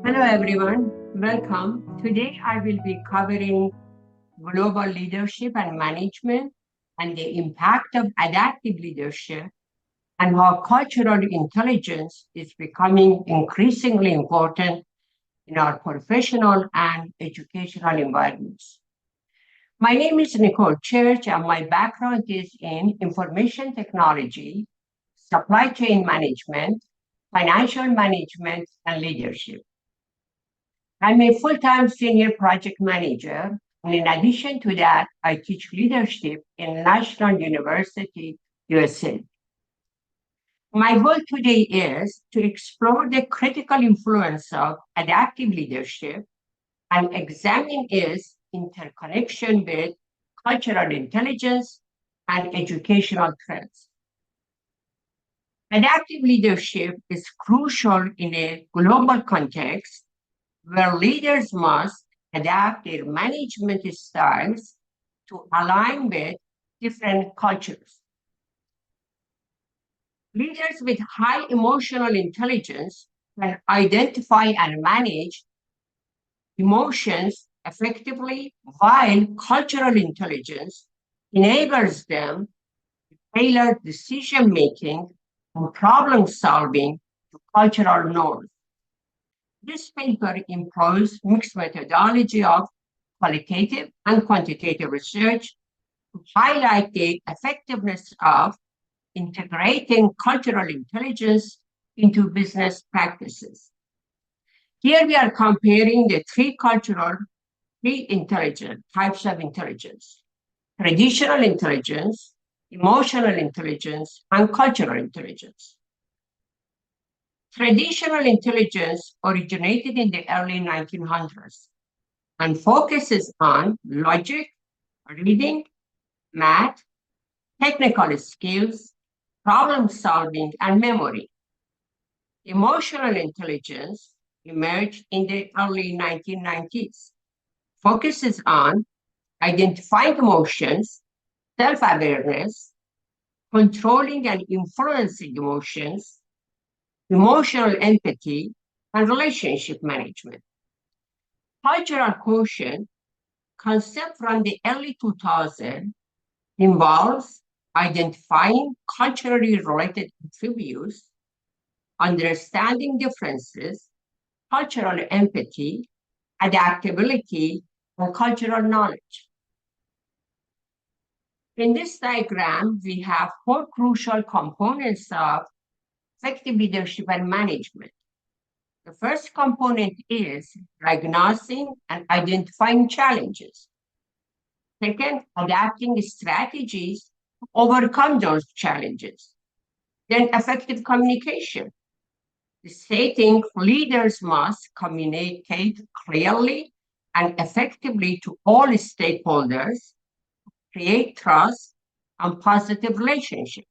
Hello everyone, welcome. Today I will be covering global leadership and management and the impact of adaptive leadership and how cultural intelligence is becoming increasingly important in our professional and educational environments. My name is Nicole Church and my background is in information technology, supply chain management, financial management, and leadership. I'm a full-time senior project manager, and in addition to that, I teach leadership in National University, USA. My goal today is to explore the critical influence of adaptive leadership and examine its interconnection with cultural intelligence and educational trends. Adaptive leadership is crucial in a global context where leaders must adapt their management styles to align with different cultures. Leaders with high emotional intelligence can identify and manage emotions effectively, while cultural intelligence enables them to tailor decision making and problem solving to cultural norms. This paper employs mixed methodology of qualitative and quantitative research to highlight the effectiveness of integrating cultural intelligence into business practices. Here we are comparing the three intelligence types of intelligence: traditional intelligence, emotional intelligence, and cultural intelligence. Traditional intelligence originated in the early 1900s and focuses on logic, reading, math, technical skills, problem solving, and memory. Emotional intelligence emerged in the early 1990s, focuses on identifying emotions, self-awareness, controlling and influencing emotions, emotional empathy, and relationship management. Cultural quotient, concept from the early 2000s, involves identifying culturally related attributes, understanding differences, cultural empathy, adaptability, and cultural knowledge. In this diagram, we have four crucial components of effective leadership and management. The first component is diagnosing and identifying challenges. Second, adapting strategies to overcome those challenges. Then, effective communication. Stating leaders must communicate clearly and effectively to all stakeholders, create trust and positive relationships.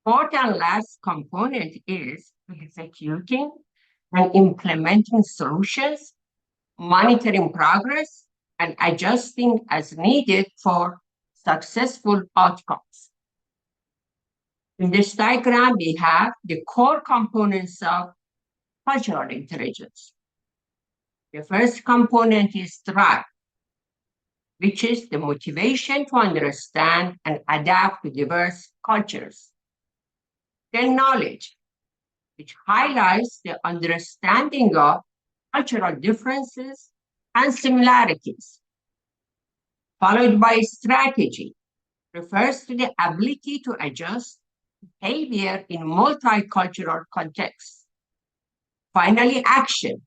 Fourth and last component is executing and implementing solutions, monitoring progress, and adjusting as needed for successful outcomes. In this diagram, we have the core components of cultural intelligence. The first component is drive, which is the motivation to understand and adapt to diverse cultures. Then knowledge, which highlights the understanding of cultural differences and similarities. Followed by strategy, refers to the ability to adjust behavior in multicultural contexts. Finally, action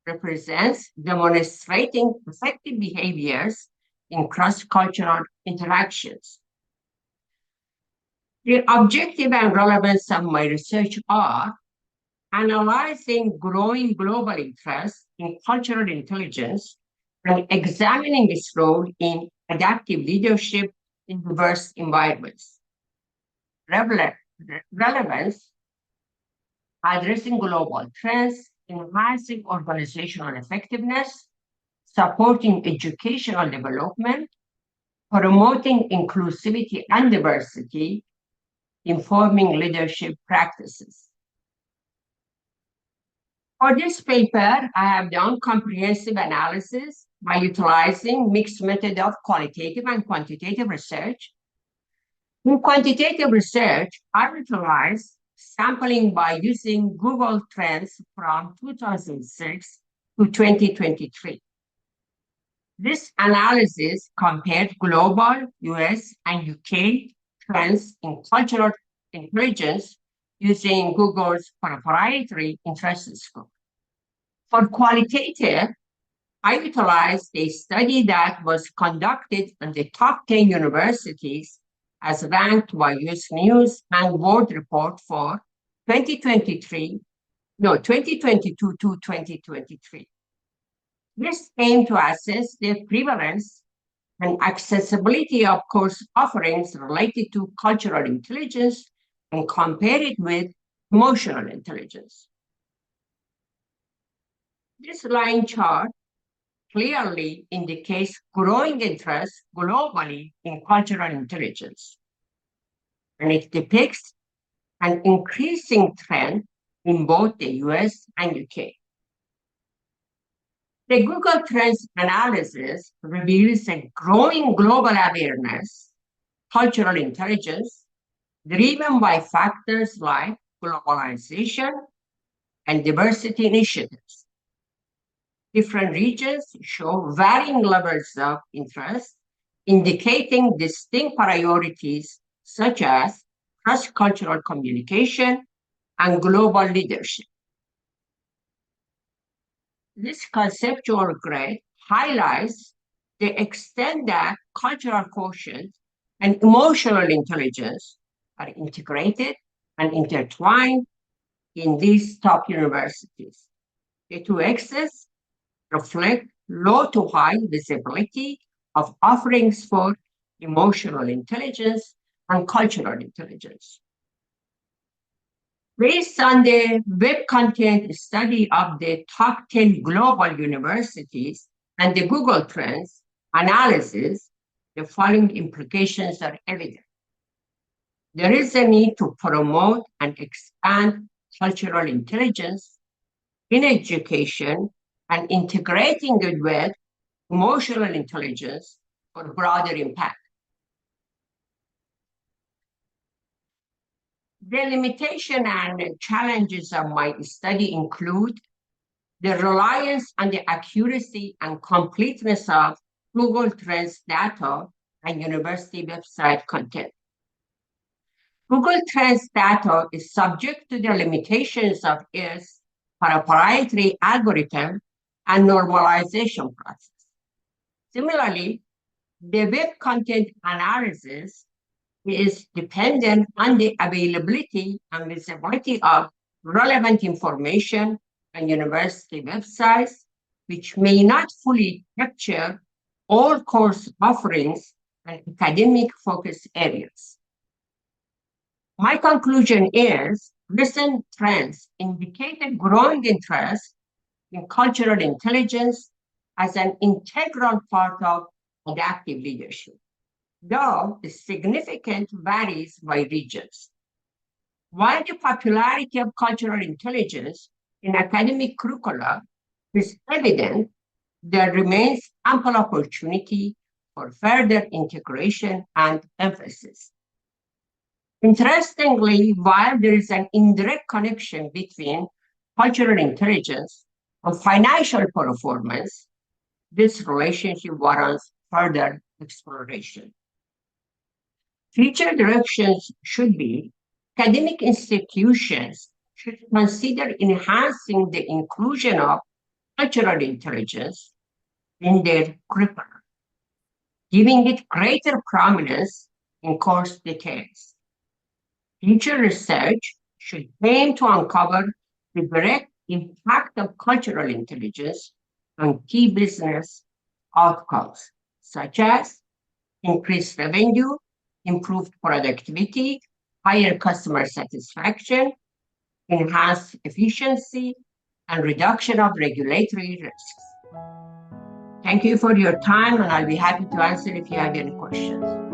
represents demonstrating effective behaviors in cross-cultural interactions. The objective and relevance of my research are analyzing growing global interest in cultural intelligence and examining its role in adaptive leadership in diverse environments. Relevance, addressing global trends, enhancing organizational effectiveness, supporting educational development, promoting inclusivity and diversity, informing leadership practices. For this paper, I have done comprehensive analysis by utilizing mixed method of qualitative and quantitative research. In quantitative research, I utilize sampling by using Google Trends from 2006 to 2023. This analysis compared global, US, and UK trends in cultural intelligence using Google's proprietary interest score. For qualitative, I utilized a study that was conducted in the top 10 universities as ranked by US News and World Report for 2022 to 2023. This aimed to assess the prevalence and accessibility of course offerings related to cultural intelligence and compare it with emotional intelligence. This line chart clearly indicates growing interest globally in cultural intelligence, and it depicts an increasing trend in both the US and UK. The Google Trends analysis reveals a growing global awareness, cultural intelligence, driven by factors like globalization and diversity initiatives. Different regions show varying levels of interest, indicating distinct priorities such as cross-cultural communication and global leadership. This conceptual grid highlights the extent that cultural quotient and emotional intelligence are integrated and intertwined in these top universities. The two axes reflect low to high visibility of offerings for emotional intelligence and cultural intelligence. Based on the web content study of the top 10 global universities and the Google Trends analysis, the following implications are evident. There is a need to promote and expand cultural intelligence in education and integrating it with emotional intelligence for broader impact. The limitation and challenges of my study include the reliance on the accuracy and completeness of Google Trends data and university website content. Google Trends data is subject to the limitations of its proprietary algorithm and normalization process. Similarly, the web content analysis is dependent on the availability and visibility of relevant information on university websites, which may not fully capture all course offerings and academic focus areas. My conclusion is recent trends indicate a growing interest in cultural intelligence as an integral part of adaptive leadership, though the significant varies by regions. While the popularity of cultural intelligence in academic curricula is evident, there remains ample opportunity for further integration and emphasis. Interestingly, while there is an indirect connection between cultural intelligence and financial performance, this relationship warrants further exploration. Future directions should be academic institutions should consider enhancing the inclusion of cultural intelligence in their curriculum, giving it greater prominence in course details. Future research should aim to uncover the direct impact of cultural intelligence on key business outcomes, such as increased revenue, improved productivity, higher customer satisfaction, enhanced efficiency, and reduction of regulatory risks. Thank you for your time, and I'll be happy to answer if you have any questions.